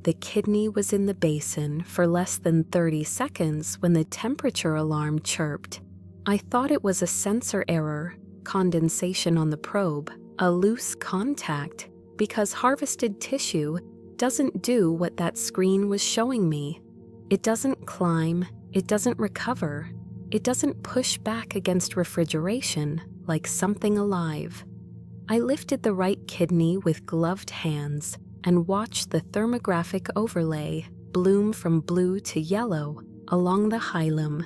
The kidney was in the basin for less than 30 seconds when the temperature alarm chirped. I thought it was a sensor error, condensation on the probe, a loose contact, because harvested tissue doesn't do what that screen was showing me. It doesn't climb, it doesn't recover, it doesn't push back against refrigeration like something alive. I lifted the right kidney with gloved hands and watched the thermographic overlay bloom from blue to yellow along the hilum,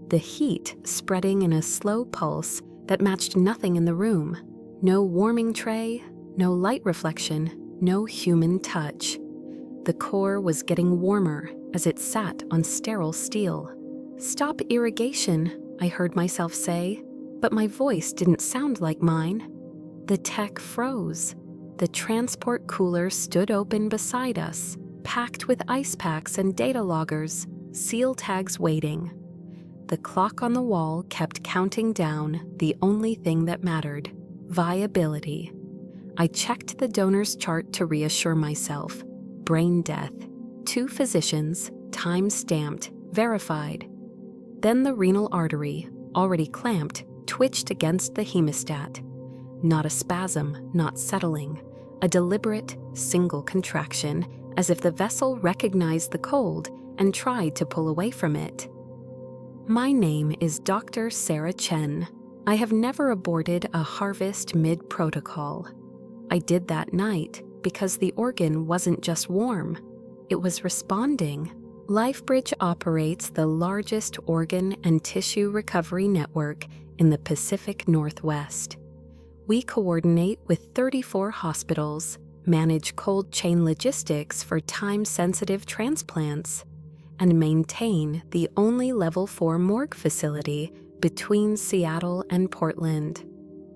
the heat spreading in a slow pulse that matched nothing in the room. No warming tray, no light reflection, no human touch. The core was getting warmer as it sat on sterile steel. "Stop irrigation," I heard myself say, but my voice didn't sound like mine. The tech froze. The transport cooler stood open beside us, packed with ice packs and data loggers, seal tags waiting. The clock on the wall kept counting down the only thing that mattered: viability. I checked the donor's chart to reassure myself. Brain death. 2 physicians, time stamped, verified. Then the renal artery, already clamped, twitched against the hemostat. Not a spasm, not settling. A deliberate, single contraction, as if the vessel recognized the cold and tried to pull away from it. My name is Dr. Sarah Chen. I have never aborted a harvest mid-protocol. I did that night because the organ wasn't just warm, it was responding. LifeBridge operates the largest organ and tissue recovery network in the Pacific Northwest. We coordinate with 34 hospitals, manage cold chain logistics for time-sensitive transplants, and maintain the only Level 4 morgue facility between Seattle and Portland.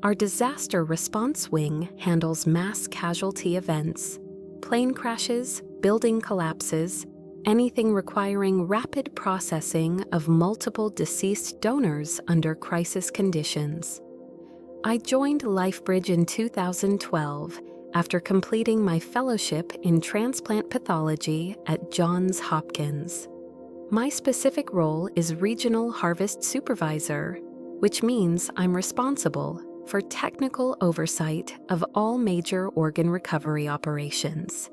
Our disaster response wing handles mass casualty events, plane crashes, building collapses, anything requiring rapid processing of multiple deceased donors under crisis conditions. I joined LifeBridge in 2012 after completing my fellowship in transplant pathology at Johns Hopkins. My specific role is Regional Harvest Supervisor, which means I'm responsible for technical oversight of all major organ recovery operations.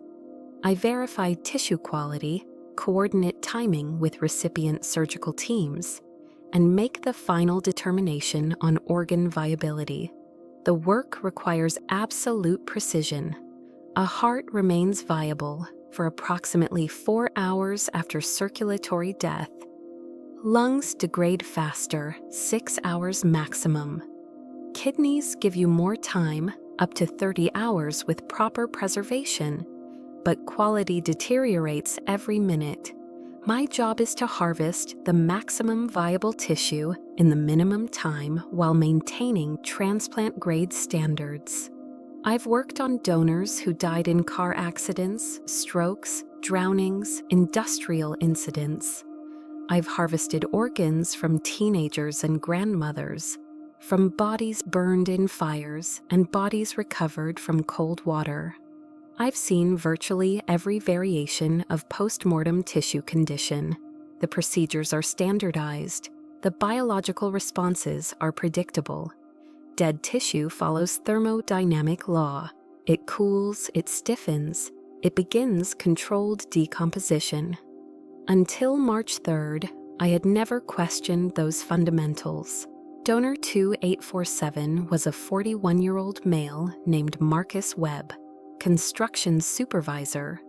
I verify tissue quality, coordinate timing with recipient surgical teams, and make the final determination on organ viability. The work requires absolute precision. A heart remains viable for approximately 4 hours after circulatory death. Lungs degrade faster, 6 hours maximum. Kidneys give you more time, up to 30 hours with proper preservation, but quality deteriorates every minute. My job is to harvest the maximum viable tissue in the minimum time while maintaining transplant-grade standards. I've worked on donors who died in car accidents, strokes, drownings, industrial incidents. I've harvested organs from teenagers and grandmothers, from bodies burned in fires and bodies recovered from cold water. I've seen virtually every variation of post-mortem tissue condition. The procedures are standardized. The biological responses are predictable. Dead tissue follows thermodynamic law. It cools, it stiffens, it begins controlled decomposition. Until March 3rd, I had never questioned those fundamentals. Donor 2847 was a 41-year-old male named Marcus Webb, construction supervisor,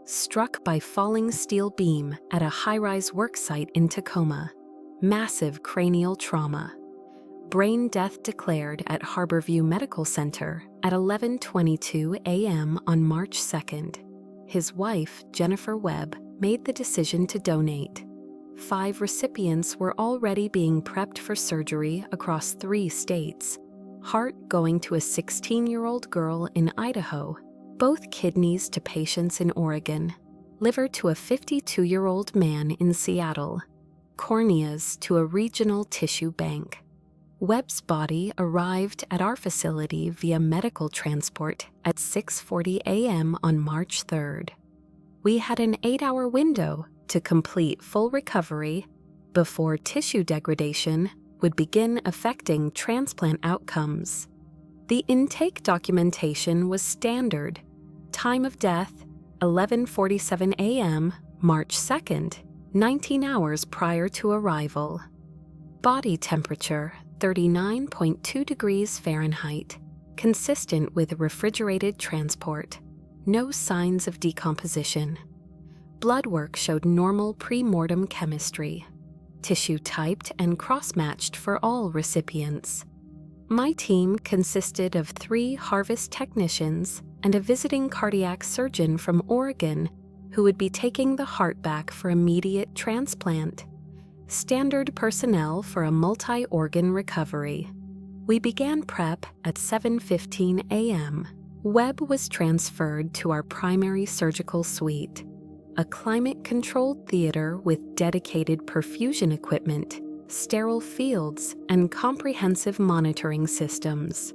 struck by falling steel beam at a high-rise worksite in Tacoma. Massive cranial trauma. Brain death declared at Harborview Medical Center at 11:22 a.m. on March 2nd. His wife, Jennifer Webb, made the decision to donate. 5 recipients were already being prepped for surgery across 3 states. Heart going to a 16-year-old girl in Idaho, both kidneys to patients in Oregon, liver to a 52-year-old man in Seattle, corneas to a regional tissue bank. Webb's body arrived at our facility via medical transport at 6:40 a.m. on March 3rd. We had an 8-hour window to complete full recovery before tissue degradation would begin affecting transplant outcomes. The intake documentation was standard. Time of death, 11:47 a.m., March 2nd, 19 hours prior to arrival. Body temperature, 39.2 degrees Fahrenheit, consistent with refrigerated transport. No signs of decomposition. Blood work showed normal pre-mortem chemistry. Tissue typed and cross-matched for all recipients. My team consisted of 3 harvest technicians and a visiting cardiac surgeon from Oregon who would be taking the heart back for immediate transplant. Standard personnel for a multi-organ recovery. We began prep at 7:15 a.m. Webb was transferred to our primary surgical suite, a climate-controlled theater with dedicated perfusion equipment, sterile fields, and comprehensive monitoring systems.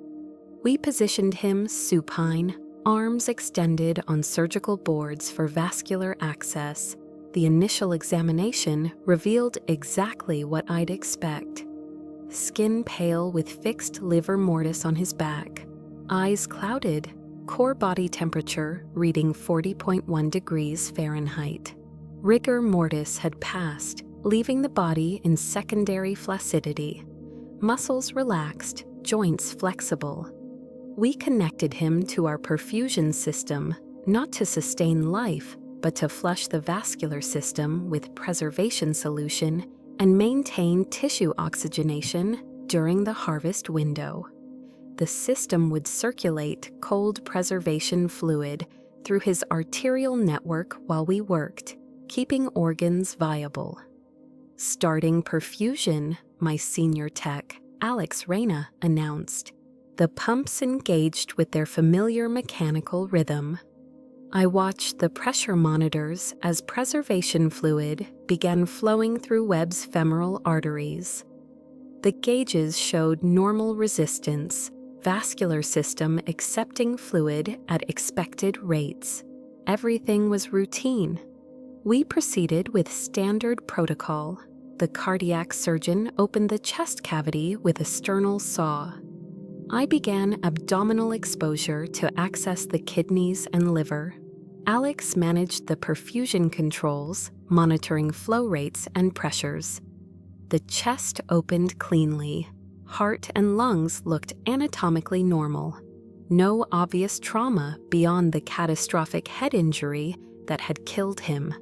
We positioned him supine, arms extended on surgical boards for vascular access. The initial examination revealed exactly what I'd expect. Skin pale with fixed livor mortis on his back, eyes clouded, core body temperature reading 40.1 degrees Fahrenheit. Rigor mortis had passed, leaving the body in secondary flaccidity. Muscles relaxed, joints flexible. We connected him to our perfusion system, not to sustain life, but to flush the vascular system with preservation solution and maintain tissue oxygenation during the harvest window. The system would circulate cold preservation fluid through his arterial network while we worked, keeping organs viable. Starting perfusion, my senior tech, Alex Reyna, announced. The pumps engaged with their familiar mechanical rhythm. I watched the pressure monitors as preservation fluid began flowing through Webb's femoral arteries. The gauges showed normal resistance, vascular system accepting fluid at expected rates. Everything was routine. We proceeded with standard protocol. The cardiac surgeon opened the chest cavity with a sternal saw. I began abdominal exposure to access the kidneys and liver. Alex managed the perfusion controls, monitoring flow rates and pressures. The chest opened cleanly. Heart and lungs looked anatomically normal. No obvious trauma beyond the catastrophic head injury that had killed him.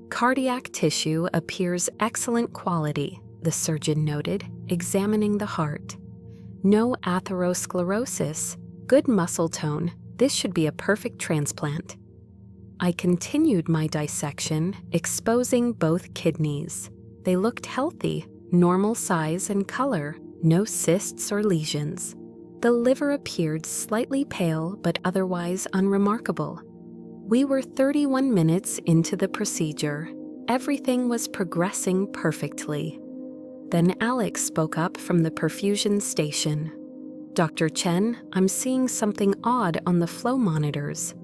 Cardiac tissue appears excellent quality, the surgeon noted, examining the heart. No atherosclerosis, good muscle tone. This should be a perfect transplant. I continued my dissection, exposing both kidneys. They looked healthy, normal size and color, no cysts or lesions. The liver appeared slightly pale but otherwise unremarkable. We were 31 minutes into the procedure. Everything was progressing perfectly. Then Alex spoke up from the perfusion station. Dr. Chen, I'm seeing something odd on the flow monitors.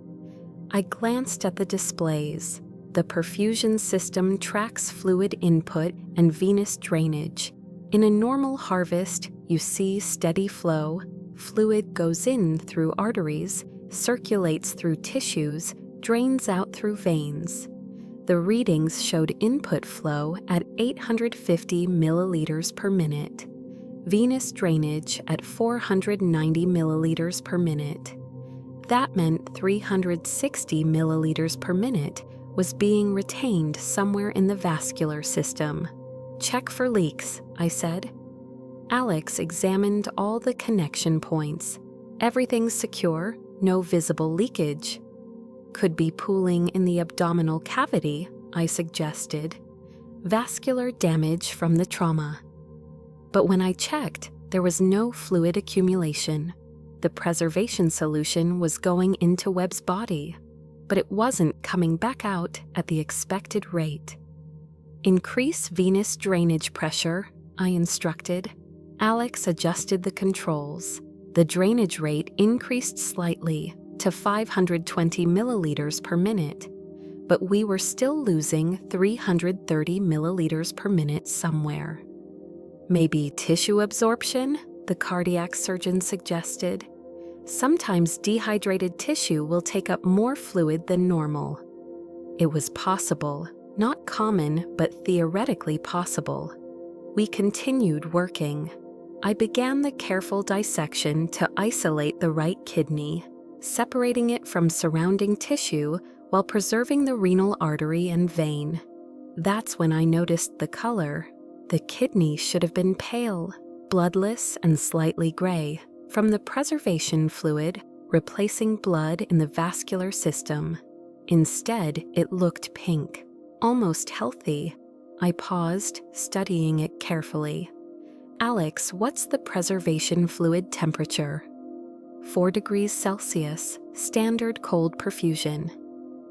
I glanced at the displays. The perfusion system tracks fluid input and venous drainage. In a normal harvest, you see steady flow. Fluid goes in through arteries, circulates through tissues, drains out through veins. The readings showed input flow at 850 milliliters per minute, venous drainage at 490 milliliters per minute. That meant 360 milliliters per minute was being retained somewhere in the vascular system. Check for leaks, I said. Alex examined all the connection points. Everything's secure, no visible leakage. Could be pooling in the abdominal cavity, I suggested. Vascular damage from the trauma. But when I checked, there was no fluid accumulation. The preservation solution was going into Webb's body, but it wasn't coming back out at the expected rate. Increase venous drainage pressure, I instructed. Alex adjusted the controls. The drainage rate increased slightly to 520 milliliters per minute. but we were still losing 330 milliliters per minute somewhere. Maybe tissue absorption, the cardiac surgeon suggested. Sometimes dehydrated tissue will take up more fluid than normal. It was possible, not common, but theoretically possible. We continued working. I began the careful dissection to isolate the right kidney, separating it from surrounding tissue while preserving the renal artery and vein. That's when I noticed the color. The kidney should have been pale, bloodless, and slightly gray, from the preservation fluid replacing blood in the vascular system. Instead, it looked pink, almost healthy. I paused, studying it carefully. "Alex, what's the preservation fluid temperature?" 4 degrees Celsius, standard cold perfusion.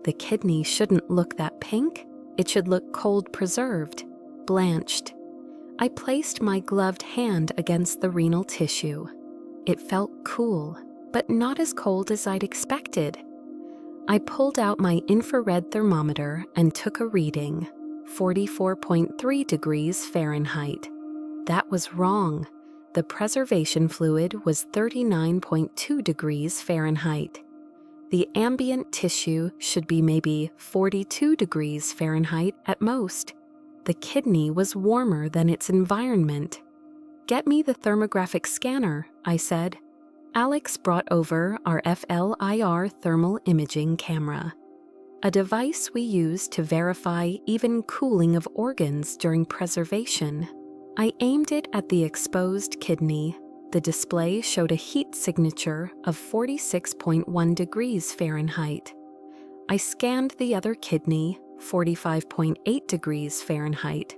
The kidney shouldn't look that pink. It should look cold preserved, blanched. I placed my gloved hand against the renal tissue. It felt cool, but not as cold as I'd expected. I pulled out my infrared thermometer and took a reading, 44.3 degrees Fahrenheit. That was wrong. The preservation fluid was 39.2 degrees Fahrenheit. The ambient tissue should be maybe 42 degrees Fahrenheit at most. The kidney was warmer than its environment. "Get me the thermographic scanner," I said. Alex brought over our FLIR thermal imaging camera, a device we use to verify even cooling of organs during preservation. I aimed it at the exposed kidney. The display showed a heat signature of 46.1 degrees Fahrenheit. I scanned the other kidney, 45.8 degrees Fahrenheit.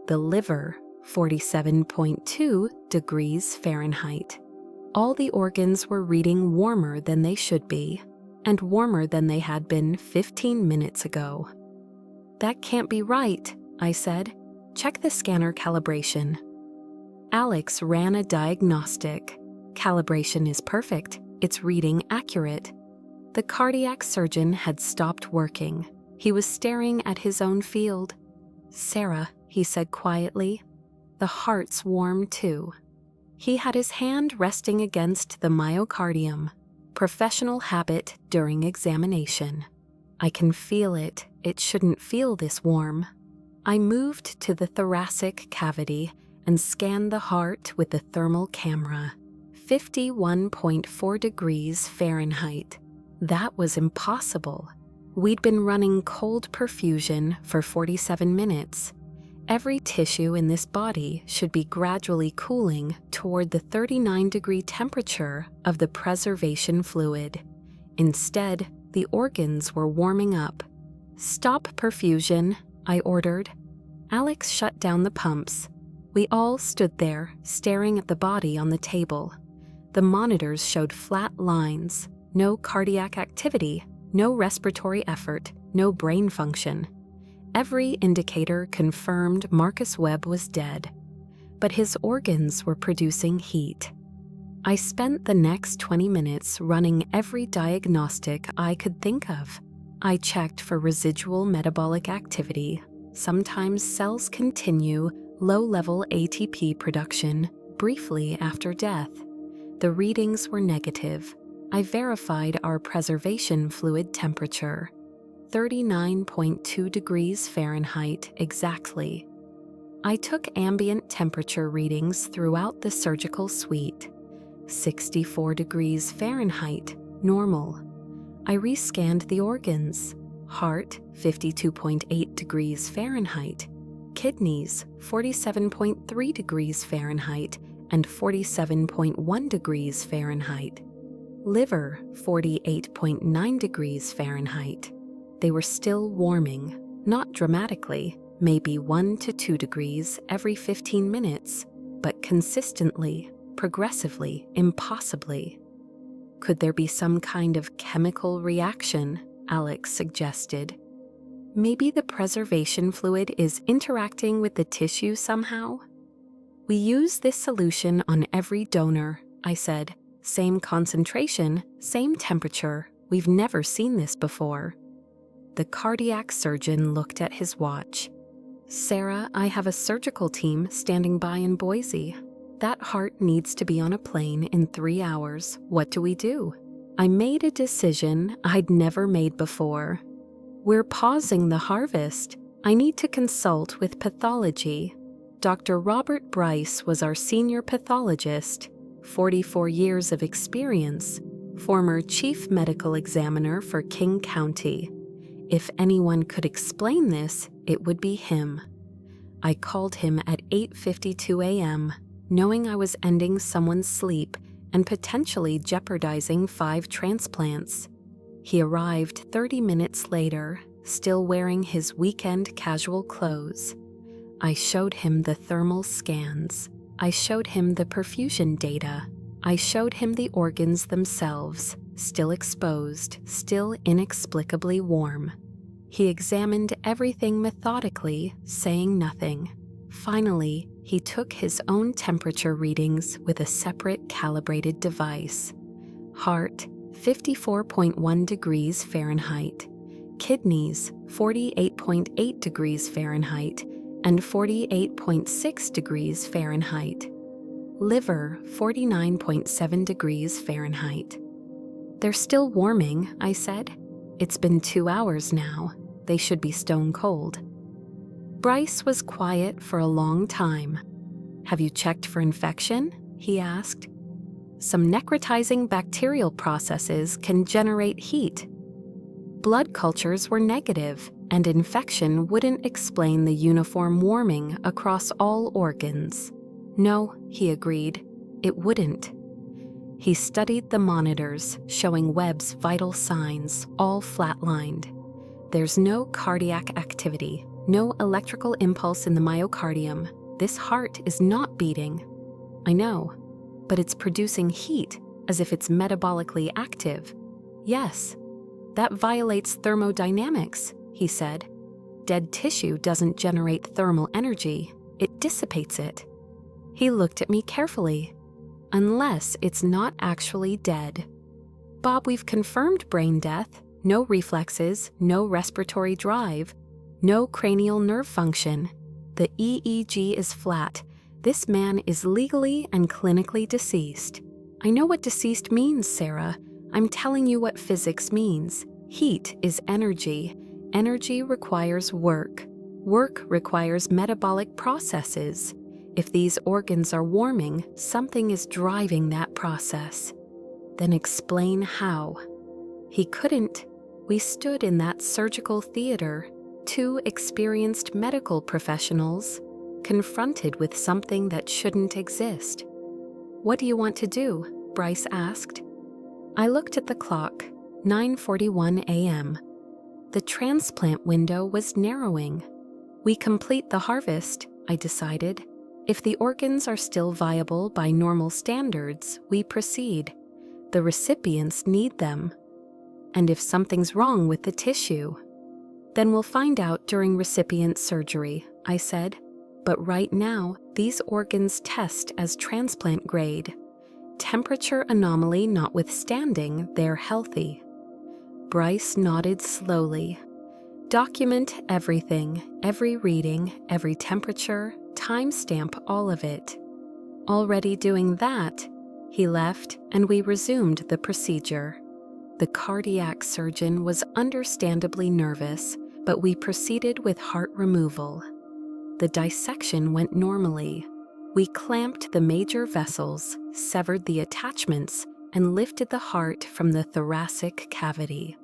The liver, 47.2 degrees Fahrenheit. All the organs were reading warmer than they should be, and warmer than they had been 15 minutes ago. "That can't be right," I said. "Check the scanner calibration." Alex ran a diagnostic. "Calibration is perfect. It's reading accurate." The cardiac surgeon had stopped working. He was staring at his own field. "Sarah," he said quietly. The heart's warm too. He had his hand resting against the myocardium, professional habit during examination. "I can feel it. It shouldn't feel this warm." I moved to the thoracic cavity and scanned the heart with the thermal camera. 51.4 degrees Fahrenheit. That was impossible. We'd been running cold perfusion for 47 minutes. Every tissue in this body should be gradually cooling toward the 39-degree temperature of the preservation fluid. Instead, the organs were warming up. "Stop perfusion," I ordered. Alex shut down the pumps. We all stood there, staring at the body on the table. The monitors showed flat lines, no cardiac activity, no respiratory effort, no brain function. Every indicator confirmed Marcus Webb was dead, but his organs were producing heat. I spent the next 20 minutes running every diagnostic I could think of. I checked for residual metabolic activity. Sometimes cells continue low-level ATP production briefly after death. The readings were negative. I verified our preservation fluid temperature, 39.2 degrees Fahrenheit exactly. I took ambient temperature readings throughout the surgical suite. 64 degrees Fahrenheit, normal. I rescanned the organs. Heart, 52.8 degrees Fahrenheit. Kidneys, 47.3 degrees Fahrenheit and 47.1 degrees Fahrenheit. Liver, 48.9 degrees Fahrenheit. They were still warming, not dramatically, maybe 1 to 2 degrees every 15 minutes, but consistently, progressively, impossibly. Could there be some kind of chemical reaction? Alex suggested. Maybe the preservation fluid is interacting with the tissue somehow? We use this solution on every donor, I said. Same concentration, same temperature. We've never seen this before. The cardiac surgeon looked at his watch. "Sarah, I have a surgical team standing by in Boise. That heart needs to be on a plane in 3 hours. What do we do?" I made a decision I'd never made before. "We're pausing the harvest. I need to consult with pathology." Dr. Robert Bryce was our senior pathologist, 44 years of experience, former chief medical examiner for King County. If anyone could explain this, it would be him. I called him at 8:52 a.m., knowing I was ending someone's sleep and potentially jeopardizing 5 transplants. He arrived 30 minutes later, still wearing his weekend casual clothes. I showed him the thermal scans. I showed him the perfusion data. I showed him the organs themselves, still exposed, still inexplicably warm. He examined everything methodically, saying nothing. Finally, he took his own temperature readings with a separate calibrated device. Heart, 54.1 degrees Fahrenheit. Kidneys, 48.8 degrees Fahrenheit and 48.6 degrees Fahrenheit. Liver, 49.7 degrees Fahrenheit. "They're still warming," I said. "It's been 2 hours now. They should be stone cold." Bryce was quiet for a long time. "Have you checked for infection?" he asked. "Some necrotizing bacterial processes can generate heat. Blood cultures were negative, and infection wouldn't explain the uniform warming across all organs." "No," he agreed, "it wouldn't." He studied the monitors, showing Webb's vital signs, all flatlined. "There's no cardiac activity, no electrical impulse in the myocardium. This heart is not beating." "I know, but it's producing heat, as if it's metabolically active." "Yes, that violates thermodynamics," he said. "Dead tissue doesn't generate thermal energy, it dissipates it." He looked at me carefully. "Unless it's not actually dead." "Bob, we've confirmed brain death. No reflexes, no respiratory drive, no cranial nerve function. The EEG is flat. This man is legally and clinically deceased." "I know what deceased means, Sarah. I'm telling you what physics means. Heat is energy. Energy requires work. Work requires metabolic processes. If these organs are warming, something is driving that process." "Then explain how." He couldn't. We stood in that surgical theater, 2 experienced medical professionals, confronted with something that shouldn't exist. "What do you want to do?" Bryce asked. I looked at the clock, 9:41 a.m. The transplant window was narrowing. "We complete the harvest," I decided. "If the organs are still viable by normal standards, we proceed. The recipients need them. And if something's wrong with the tissue, then we'll find out during recipient surgery," I said. "But right now, these organs test as transplant grade. Temperature anomaly notwithstanding, they're healthy." Bryce nodded slowly. "Document everything, every reading, every temperature, timestamp all of it." Already doing that, he left and we resumed the procedure. The cardiac surgeon was understandably nervous, but we proceeded with heart removal. The dissection went normally. We clamped the major vessels, severed the attachments, and lifted the heart from the thoracic cavity.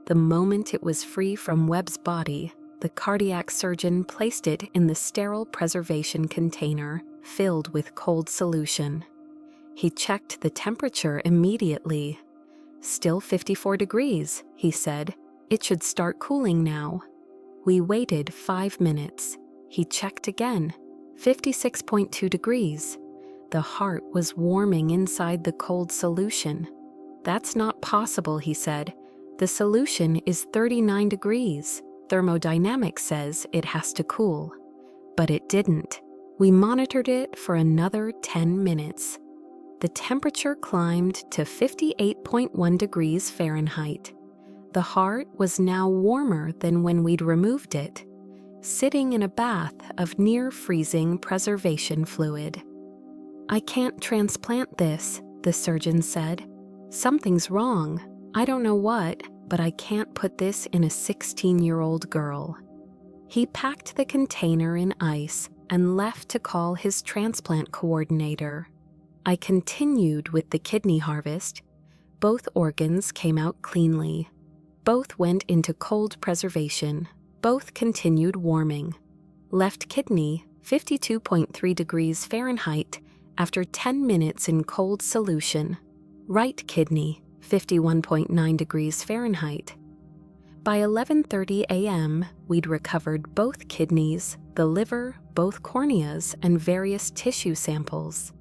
The moment it was free from Webb's body, the cardiac surgeon placed it in the sterile preservation container filled with cold solution. He checked the temperature immediately. "Still 54 degrees, he said. "It should start cooling now." We waited 5 minutes. He checked again. 56.2 degrees. The heart was warming inside the cold solution. "That's not possible," he said. "The solution is 39 degrees. Thermodynamics says it has to cool." But it didn't. We monitored it for another 10 minutes. The temperature climbed to 58.1 degrees Fahrenheit. The heart was now warmer than when we'd removed it, sitting in a bath of near-freezing preservation fluid. "I can't transplant this," the surgeon said. "Something's wrong. I don't know what, but I can't put this in a 16-year-old girl." He packed the container in ice and left to call his transplant coordinator. I continued with the kidney harvest. Both organs came out cleanly. Both went into cold preservation. Both continued warming. Left kidney, 52.3 degrees Fahrenheit, after 10 minutes in cold solution. Right kidney, 51.9 degrees Fahrenheit. By 11:30 a.m., we'd recovered both kidneys, the liver, both corneas, and various tissue samples.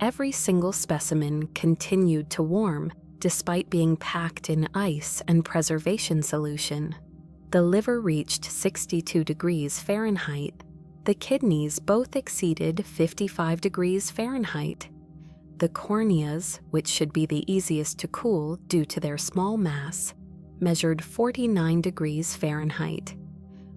Every single specimen continued to warm, despite being packed in ice and preservation solution. The liver reached 62 degrees Fahrenheit. The kidneys both exceeded 55 degrees Fahrenheit. The corneas, which should be the easiest to cool due to their small mass, measured 49 degrees Fahrenheit.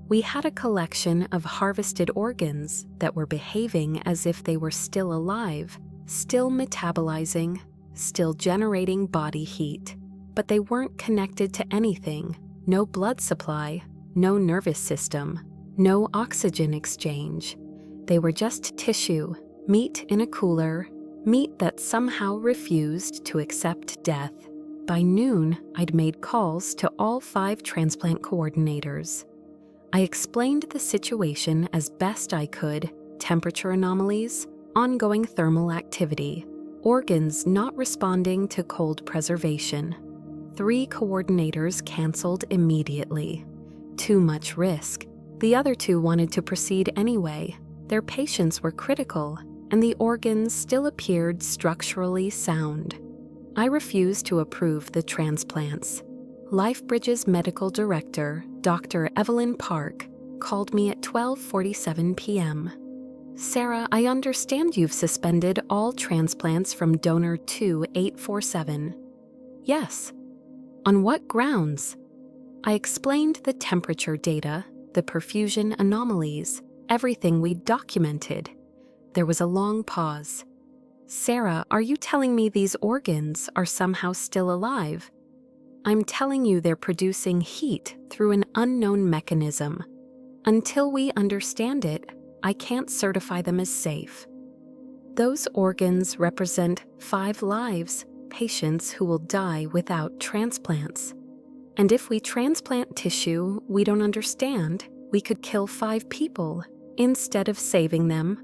We had a collection of harvested organs that were behaving as if they were still alive, still metabolizing, still generating body heat. But they weren't connected to anything. No blood supply, no nervous system, no oxygen exchange. They were just tissue, meat in a cooler, meat that somehow refused to accept death. By noon, I'd made calls to all 5 transplant coordinators. I explained the situation as best I could: temperature anomalies, ongoing thermal activity, organs not responding to cold preservation. 3 coordinators canceled immediately. Too much risk. The other 2 wanted to proceed anyway. Their patients were critical, and the organs still appeared structurally sound. I refused to approve the transplants. LifeBridge's medical director, Dr. Evelyn Park, called me at 12:47 p.m. "Sarah, I understand you've suspended all transplants from donor 2847. "Yes." "On what grounds?" I explained the temperature data, the perfusion anomalies, everything we'd documented. There was a long pause. "Sarah, are you telling me these organs are somehow still alive?" "I'm telling you they're producing heat through an unknown mechanism. Until we understand it, I can't certify them as safe." Those organs represent 5 lives, patients who will die without transplants. And if we transplant tissue we don't understand, we could kill 5 people instead of saving them.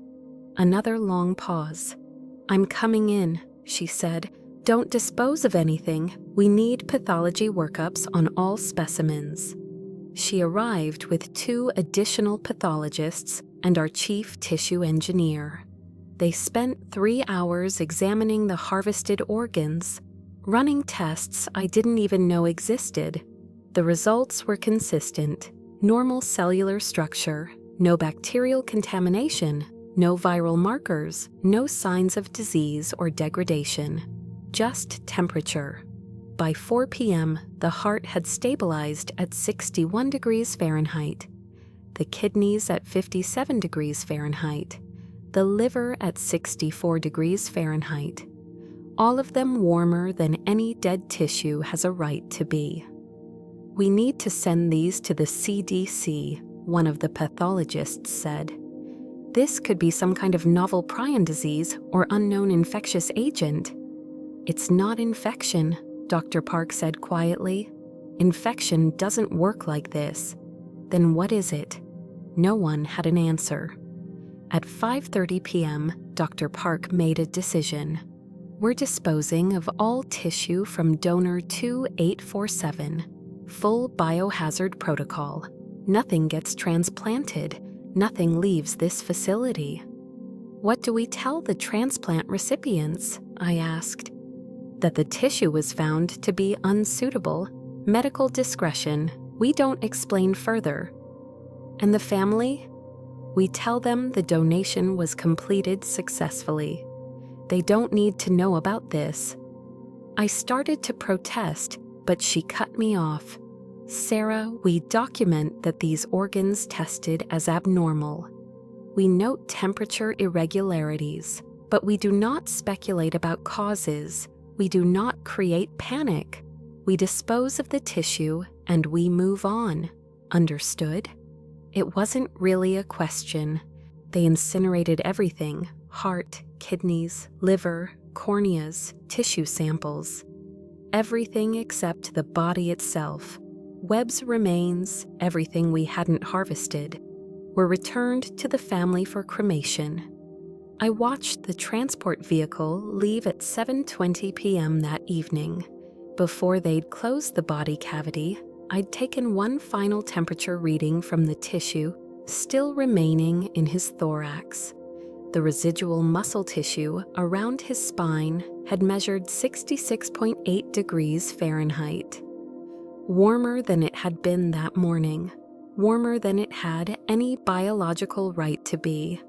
Another long pause. "I'm coming in," she said. "Don't dispose of anything. We need pathology workups on all specimens." She arrived with 2 additional pathologists and our chief tissue engineer. They spent 3 hours examining the harvested organs, running tests I didn't even know existed. The results were consistent: normal cellular structure, no bacterial contamination, no viral markers, no signs of disease or degradation, just temperature. By 4 p.m., the heart had stabilized at 61 degrees Fahrenheit, the kidneys at 57 degrees Fahrenheit, the liver at 64 degrees Fahrenheit, all of them warmer than any dead tissue has a right to be. "We need to send these to the CDC," one of the pathologists said. "This could be some kind of novel prion disease or unknown infectious agent." "It's not infection," Dr. Park said quietly. "Infection doesn't work like this." "Then what is it?" No one had an answer. At 5:30 p.m., Dr. Park made a decision. "We're disposing of all tissue from donor 2847. Full biohazard protocol. Nothing gets transplanted. Nothing leaves this facility." "What do we tell the transplant recipients?" I asked. "That the tissue was found to be unsuitable. Medical discretion. We don't explain further." "And the family?" "We tell them the donation was completed successfully. They don't need to know about this." I started to protest, but she cut me off. "Sarah, we document that these organs tested as abnormal. We note temperature irregularities, but we do not speculate about causes. We do not create panic. We dispose of the tissue and we move on. Understood?" It wasn't really a question. They incinerated everything: heart, kidneys, liver, corneas, tissue samples. Everything except the body itself. Webb's remains, everything we hadn't harvested, were returned to the family for cremation. I watched the transport vehicle leave at 7:20 p.m. that evening. Before they'd closed the body cavity, I'd taken one final temperature reading from the tissue still remaining in his thorax. The residual muscle tissue around his spine had measured 66.8 degrees Fahrenheit. Warmer than it had been that morning, warmer than it had any biological right to be.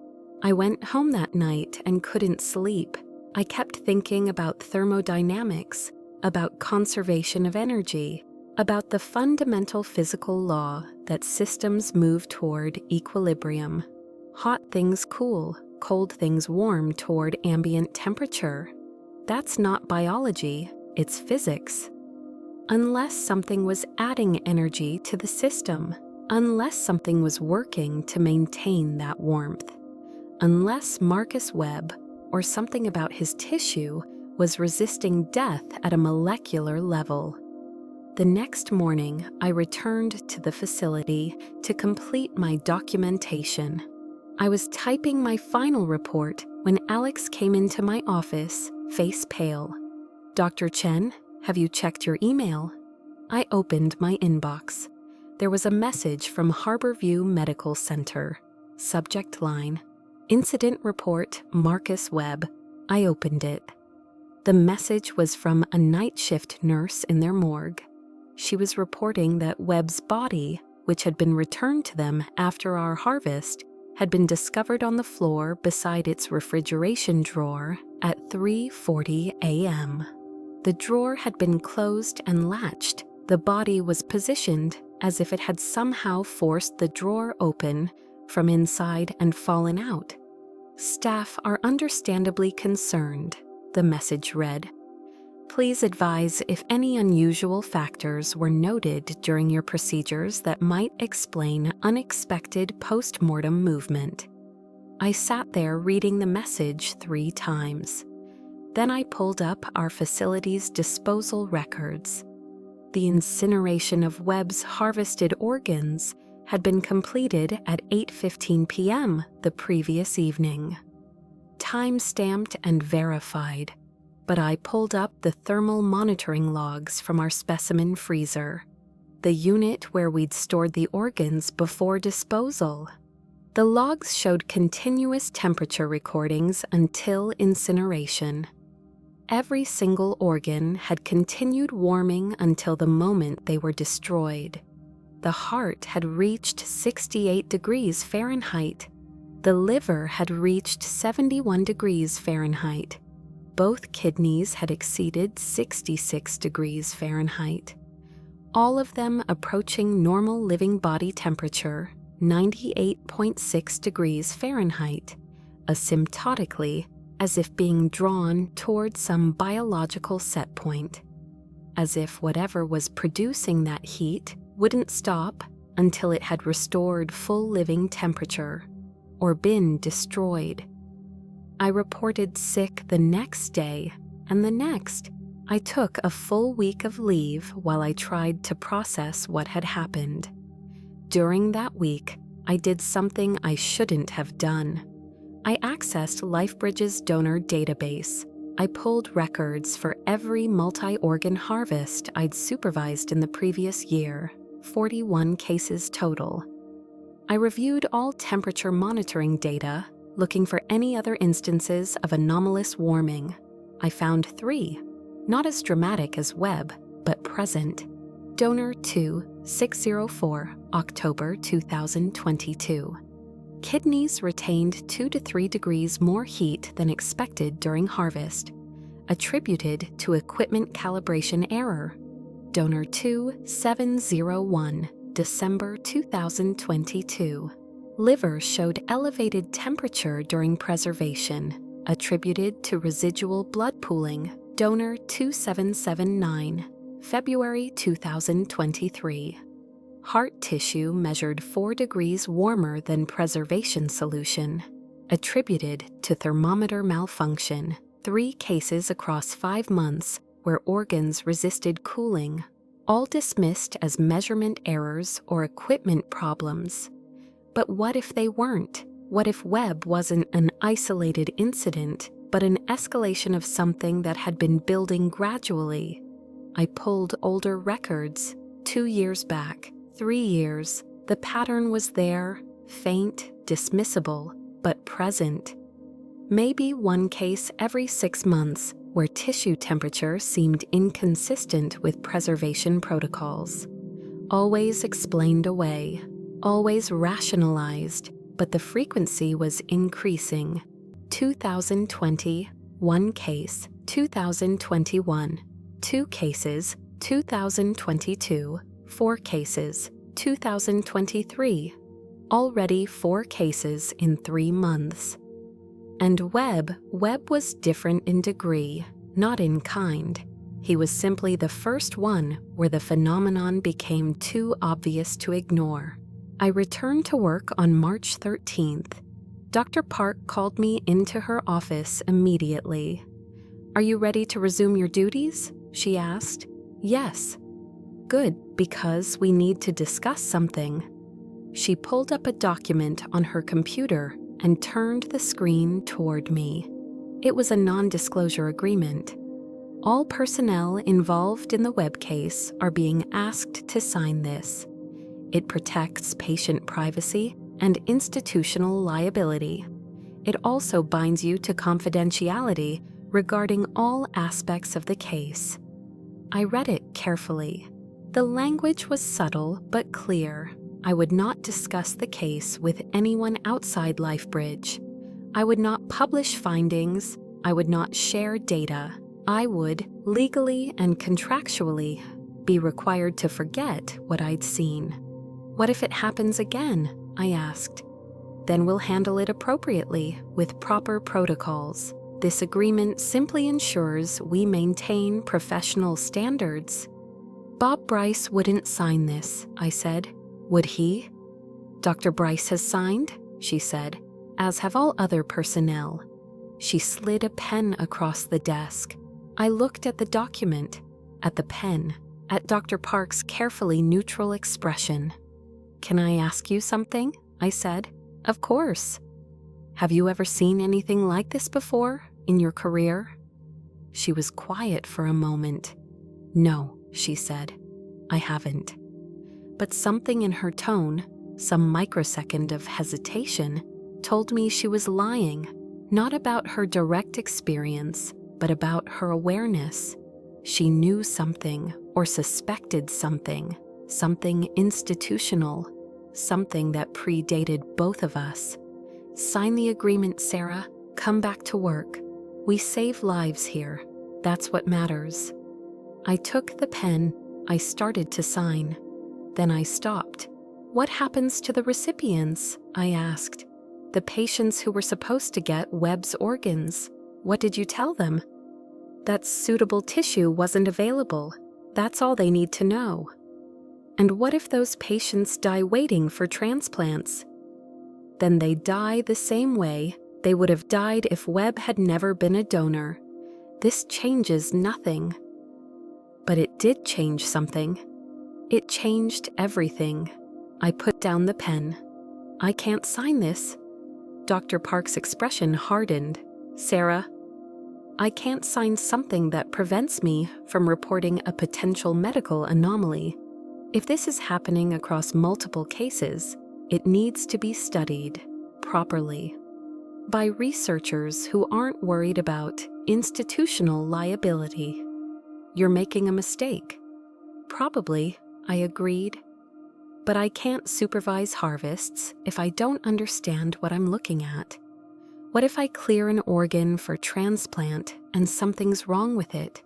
I went home that night and couldn't sleep. I kept thinking about thermodynamics, about conservation of energy, about the fundamental physical law that systems move toward equilibrium. Hot things cool, cold things warm toward ambient temperature. That's not biology, it's physics. Unless something was adding energy to the system, unless something was working to maintain that warmth, unless Marcus Webb, or something about his tissue, was resisting death at a molecular level. The next morning, I returned to the facility to complete my documentation. I was typing my final report when Alex came into my office, face pale. "Dr. Chen, have you checked your email?" I opened my inbox. There was a message from Harborview Medical Center. Subject line: "Incident report, Marcus Webb." I opened it. The message was from a night shift nurse in their morgue. She was reporting that Webb's body, which had been returned to them after our harvest, had been discovered on the floor beside its refrigeration drawer at 3:40 a.m. The drawer had been closed and latched. The body was positioned as if it had somehow forced the drawer open from inside and fallen out. "Staff are understandably concerned," the message read. "Please advise if any unusual factors were noted during your procedures that might explain unexpected post-mortem movement." I sat there reading the message 3 times. Then I pulled up our facility's disposal records. The incineration of Webb's harvested organs had been completed at 8:15 p.m. the previous evening. Time-stamped and verified. But I pulled up the thermal monitoring logs from our specimen freezer, the unit where we'd stored the organs before disposal. The logs showed continuous temperature recordings until incineration. Every single organ had continued warming until the moment they were destroyed. The heart had reached 68 degrees Fahrenheit. The liver had reached 71 degrees Fahrenheit. Both kidneys had exceeded 66 degrees Fahrenheit. All of them approaching normal living body temperature, 98.6 degrees Fahrenheit, asymptotically, as if being drawn toward some biological set point. As if whatever was producing that heat wouldn't stop until it had restored full living temperature, or been destroyed. I reported sick the next day, and the next. I took a full week of leave while I tried to process what had happened. During that week, I did something I shouldn't have done. I accessed LifeBridge's donor database. I pulled records for every multi-organ harvest I'd supervised in the previous year, 41 cases total. I reviewed all temperature monitoring data, looking for any other instances of anomalous warming. I found 3, not as dramatic as Webb, but present. Donor 2604, October 2022. Kidneys retained 2 to 3 degrees more heat than expected during harvest, attributed to equipment calibration error. Donor 2701, December 2022. Liver showed elevated temperature during preservation, attributed to residual blood pooling. Donor 2779, February 2023. Heart tissue measured 4 degrees warmer than preservation solution, attributed to thermometer malfunction. 3 cases across 5 months where organs resisted cooling, all dismissed as measurement errors or equipment problems. But what if they weren't? What if Webb wasn't an isolated incident, but an escalation of something that had been building gradually? I pulled older records, 2 years back, 3 years. The pattern was there, faint, dismissible, but present. Maybe 1 case every 6 months, where tissue temperature seemed inconsistent with preservation protocols. Always explained away, always rationalized, but the frequency was increasing. 2020, 1 case. 2021, 2 cases. 2022, 4 cases. 2023, already 4 cases in 3 months. And Webb was different in degree, not in kind. He was simply the first one where the phenomenon became too obvious to ignore. I returned to work on March 13th. Dr. Park called me into her office immediately. "Are you ready to resume your duties?" she asked. "Yes." "Good, because we need to discuss something." She pulled up a document on her computer and turned the screen toward me. It was a non-disclosure agreement. All personnel involved in the Webb case are being asked to sign this. It protects patient privacy and institutional liability. It also binds you to confidentiality regarding all aspects of the case. I read it carefully. The language was subtle but clear. I would not discuss the case with anyone outside LifeBridge. I would not publish findings. I would not share data. I would, legally and contractually, be required to forget what I'd seen. "What if it happens again?" I asked. "Then we'll handle it appropriately, with proper protocols. This agreement simply ensures we maintain professional standards." "Bob Bryce wouldn't sign this," I said. "Would he?" "Dr. Bryce has signed," she said, "as have all other personnel." She slid a pen across the desk. I looked at the document, at the pen, at Dr. Park's carefully neutral expression. "Can I ask you something?" I said. "Of course." "Have you ever seen anything like this before, in your career?" She was quiet for a moment. "No," she said, "I haven't." But something in her tone, some microsecond of hesitation, told me she was lying, not about her direct experience, but about her awareness. She knew something or suspected something, something institutional, something that predated both of us. "Sign the agreement, Sarah. Come back to work. We save lives here. That's what matters." I took the pen. I started to sign. Then I stopped. "What happens to the recipients?" I asked. "The patients who were supposed to get Webb's organs. What did you tell them?" "That suitable tissue wasn't available. That's all they need to know." "And what if those patients die waiting for transplants?" "Then they die the same way they would have died if Webb had never been a donor. This changes nothing." But it did change something. It changed everything. I put down the pen. "I can't sign this." Dr. Park's expression hardened. "Sarah, I can't sign something that prevents me from reporting a potential medical anomaly. If this is happening across multiple cases, it needs to be studied properly by researchers who aren't worried about institutional liability." "You're making a mistake." "Probably," I agreed. "But I can't supervise harvests if I don't understand what I'm looking at. What if I clear an organ for transplant and something's wrong with it?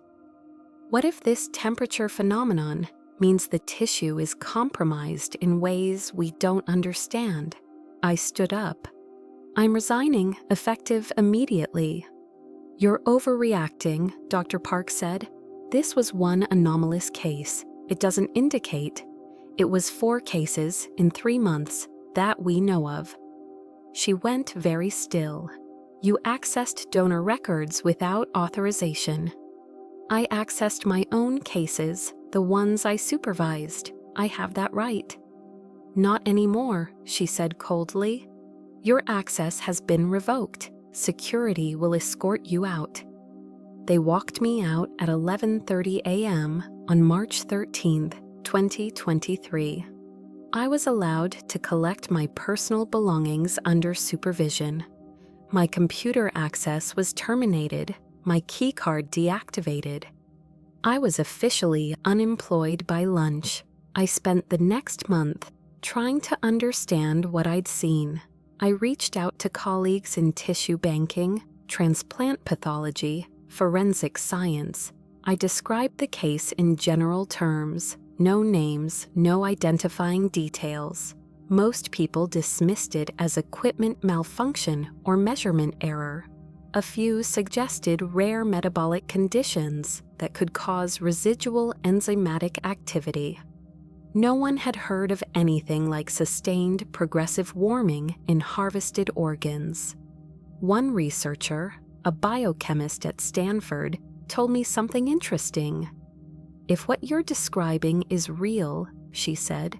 What if this temperature phenomenon means the tissue is compromised in ways we don't understand? I stood up. I'm resigning, effective immediately. You're overreacting, Dr. Park said. This was one anomalous case. It doesn't indicate. It was 4 cases in 3 months that we know of. She went very still. You accessed donor records without authorization. I accessed my own cases, the ones I supervised. I have that right. Not anymore, she said coldly. Your access has been revoked. Security will escort you out. They walked me out at 11:30 a.m. on March 13, 2023. I was allowed to collect my personal belongings under supervision. My computer access was terminated, my keycard deactivated. I was officially unemployed by lunch. I spent the next month trying to understand what I'd seen. I reached out to colleagues in tissue banking, transplant pathology, forensic science. I described the case in general terms, no names, no identifying details. Most people dismissed it as equipment malfunction or measurement error. A few suggested rare metabolic conditions that could cause residual enzymatic activity. No one had heard of anything like sustained progressive warming in harvested organs. One researcher, a biochemist at Stanford, told me something interesting. If what you're describing is real, she said,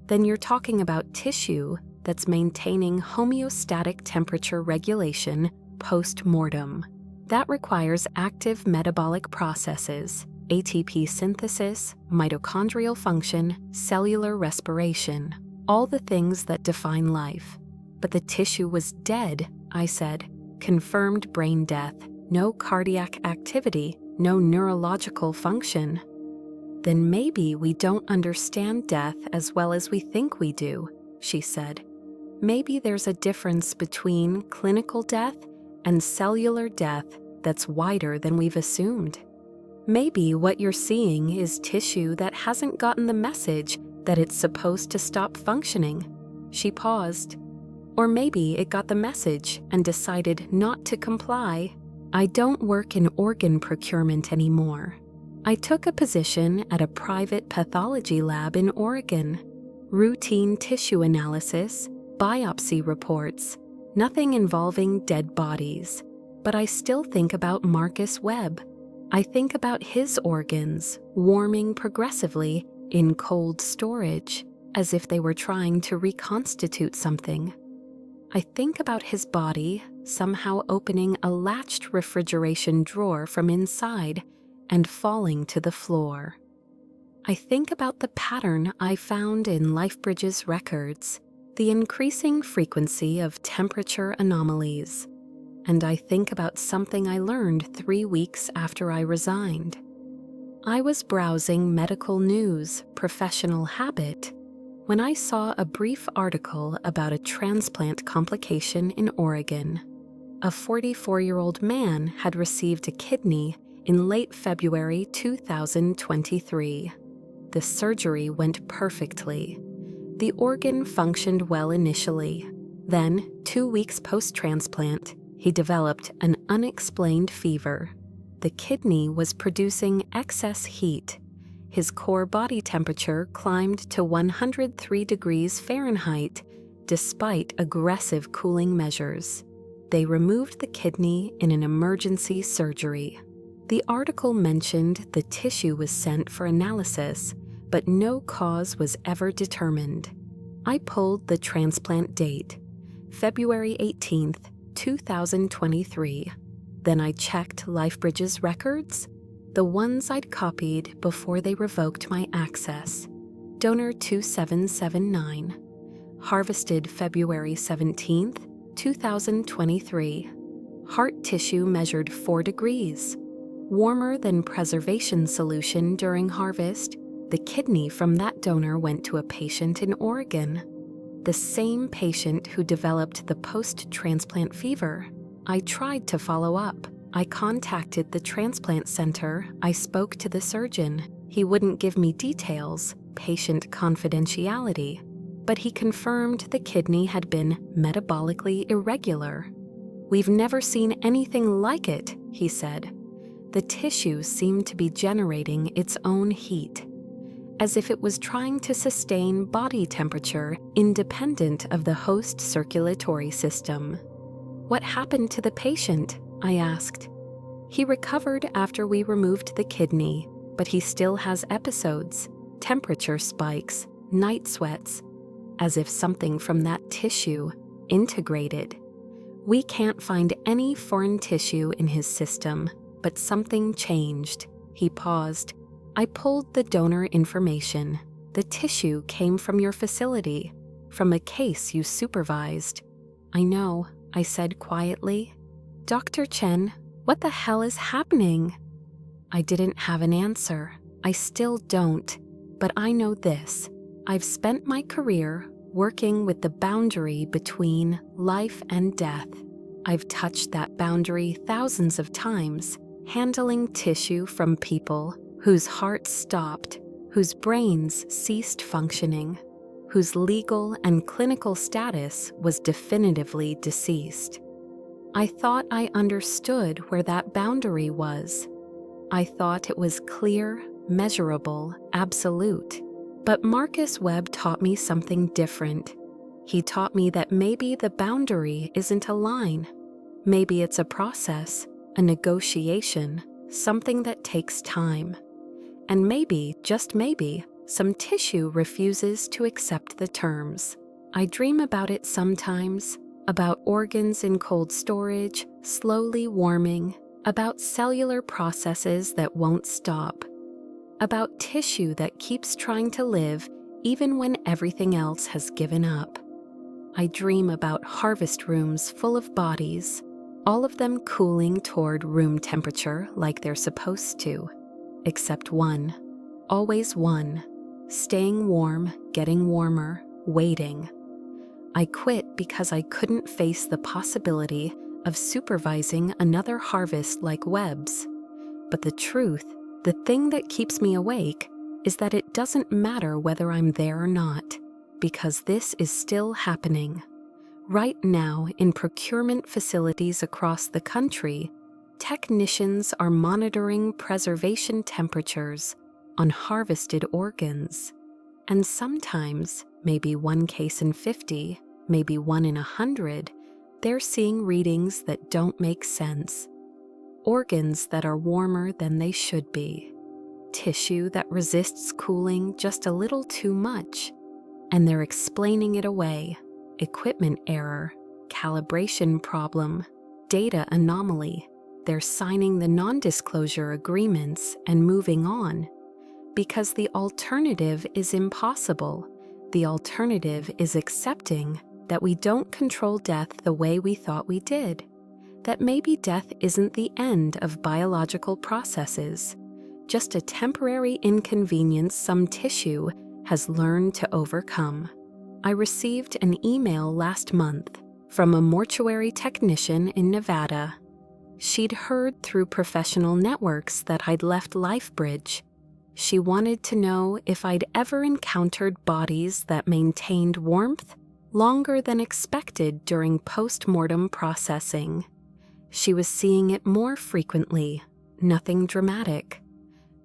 then you're talking about tissue that's maintaining homeostatic temperature regulation post-mortem. That requires active metabolic processes, ATP synthesis, mitochondrial function, cellular respiration, all the things that define life. But the tissue was dead, I said. Confirmed brain death, no cardiac activity, no neurological function. Then maybe we don't understand death as well as we think we do, she said. Maybe there's a difference between clinical death and cellular death that's wider than we've assumed. Maybe what you're seeing is tissue that hasn't gotten the message that it's supposed to stop functioning. She paused. Or maybe it got the message and decided not to comply. I don't work in organ procurement anymore. I took a position at a private pathology lab in Oregon. Routine tissue analysis, biopsy reports, nothing involving dead bodies. But I still think about Marcus Webb. I think about his organs warming progressively in cold storage, as if they were trying to reconstitute something. I think about his body somehow opening a latched refrigeration drawer from inside and falling to the floor. I think about the pattern I found in LifeBridge's records, the increasing frequency of temperature anomalies. And I think about something I learned 3 weeks after I resigned. I was browsing medical news, professional habit, when I saw a brief article about a transplant complication in Oregon. A 44-year-old man had received a kidney in late February 2023. The surgery went perfectly. The organ functioned well initially. Then, 2 weeks post-transplant, he developed an unexplained fever. The kidney was producing excess heat. His core body temperature climbed to 103 degrees Fahrenheit, despite aggressive cooling measures. They removed the kidney in an emergency surgery. The article mentioned the tissue was sent for analysis, but no cause was ever determined. I pulled the transplant date, February 18th, 2023. Then I checked LifeBridge's records, the ones I'd copied before they revoked my access. Donor 2779, harvested February 17th, 2023. Heart tissue measured 4 degrees. Warmer than preservation solution during harvest, the kidney from that donor went to a patient in Oregon. The same patient who developed the post-transplant fever. I tried to follow up. I contacted the transplant center. I spoke to the surgeon. He wouldn't give me details, patient confidentiality, but he confirmed the kidney had been metabolically irregular. "We've never seen anything like it," he said. The tissue seemed to be generating its own heat, as if it was trying to sustain body temperature independent of the host circulatory system. "What happened to the patient?" I asked. "He recovered after we removed the kidney, but he still has episodes, temperature spikes, night sweats, as if something from that tissue integrated. We can't find any foreign tissue in his system, but something changed." He paused. "I pulled the donor information. The tissue came from your facility, from a case you supervised." "I know," I said quietly. "Dr. Chen, what the hell is happening?" I didn't have an answer. I still don't. But I know this. I've spent my career working with the boundary between life and death. I've touched that boundary thousands of times, handling tissue from people whose hearts stopped, whose brains ceased functioning, whose legal and clinical status was definitively deceased. I thought I understood where that boundary was. I thought it was clear, measurable, absolute. But Marcus Webb taught me something different. He taught me that maybe the boundary isn't a line. Maybe it's a process, a negotiation, something that takes time. And maybe, just maybe, some tissue refuses to accept the terms. I dream about it sometimes, about organs in cold storage, slowly warming, about cellular processes that won't stop, about tissue that keeps trying to live even when everything else has given up. I dream about harvest rooms full of bodies, all of them cooling toward room temperature like they're supposed to, except one, always one, staying warm, getting warmer, waiting. I quit because I couldn't face the possibility of supervising another harvest like Webb's. But the truth, the thing that keeps me awake, is that it doesn't matter whether I'm there or not, because this is still happening. Right now, in procurement facilities across the country, technicians are monitoring preservation temperatures on harvested organs. And sometimes, maybe one case in 50, maybe one in 100, they're seeing readings that don't make sense. Organs that are warmer than they should be. Tissue that resists cooling just a little too much. And they're explaining it away. Equipment error, calibration problem, data anomaly. They're signing the non-disclosure agreements and moving on. Because the alternative is impossible. The alternative is accepting that we don't control death the way we thought we did. That maybe death isn't the end of biological processes, just a temporary inconvenience some tissue has learned to overcome. I received an email last month from a mortuary technician in Nevada. She'd heard through professional networks that I'd left LifeBridge. She wanted to know if I'd ever encountered bodies that maintained warmth longer than expected during post-mortem processing. She was seeing it more frequently, nothing dramatic.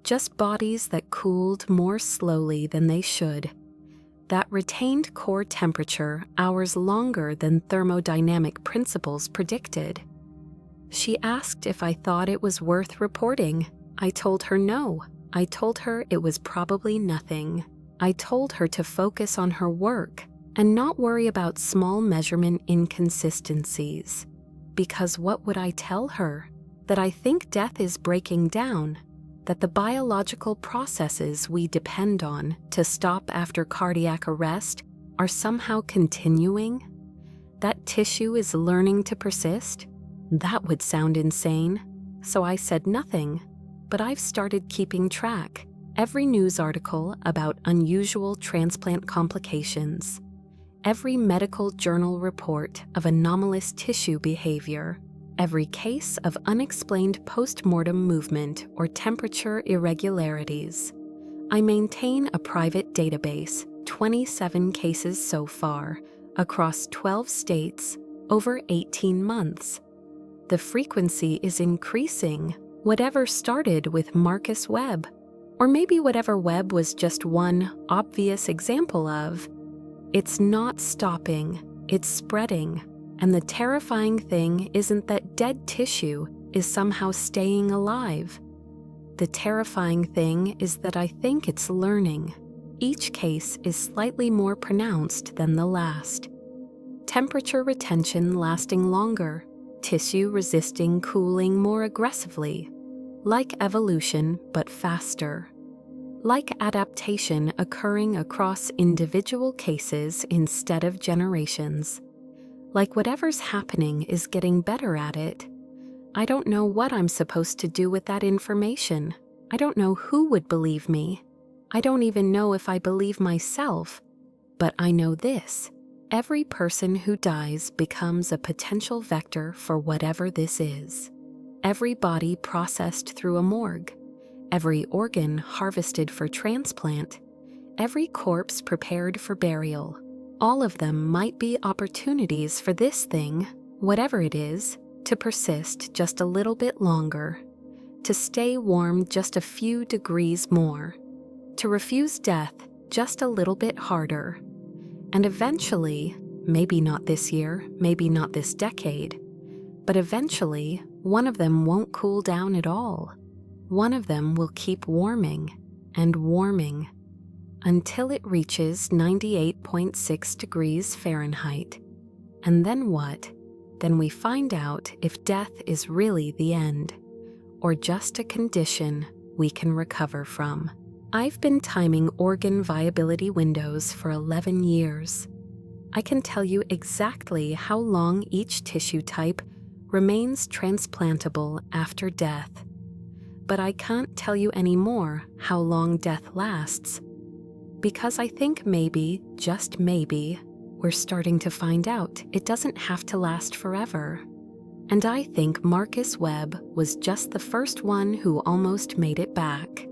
Just bodies that cooled more slowly than they should. That retained core temperature hours longer than thermodynamic principles predicted. She asked if I thought it was worth reporting. I told her no. I told her it was probably nothing. I told her to focus on her work and not worry about small measurement inconsistencies. Because what would I tell her? That I think death is breaking down, that the biological processes we depend on to stop after cardiac arrest are somehow continuing? That tissue is learning to persist? That would sound insane. So I said nothing, but I've started keeping track. Every news article about unusual transplant complications, every medical journal report of anomalous tissue behavior, every case of unexplained postmortem movement or temperature irregularities. I maintain a private database, 27 cases so far, across 12 states, over 18 months. The frequency is increasing. Whatever started with Marcus Webb, or maybe whatever Webb was just one obvious example of, it's not stopping, it's spreading. And the terrifying thing isn't that dead tissue is somehow staying alive. The terrifying thing is that I think it's learning. Each case is slightly more pronounced than the last. Temperature retention lasting longer, tissue resisting cooling more aggressively. Like evolution, but faster. Like adaptation occurring across individual cases instead of generations. Like whatever's happening is getting better at it. I don't know what I'm supposed to do with that information. I don't know who would believe me. I don't even know if I believe myself. But I know this. Every person who dies becomes a potential vector for whatever this is. Every body processed through a morgue. Every organ harvested for transplant. Every corpse prepared for burial. All of them might be opportunities for this thing, whatever it is, to persist just a little bit longer, to stay warm just a few degrees more, to refuse death just a little bit harder. And eventually, maybe not this year, maybe not this decade, but eventually, one of them won't cool down at all. One of them will keep warming and warming until it reaches 98.6 degrees Fahrenheit. And then what? Then we find out if death is really the end, or just a condition we can recover from. I've been timing organ viability windows for 11 years. I can tell you exactly how long each tissue type remains transplantable after death. But I can't tell you anymore how long death lasts, because I think maybe, just maybe, we're starting to find out it doesn't have to last forever. And I think Marcus Webb was just the first one who almost made it back.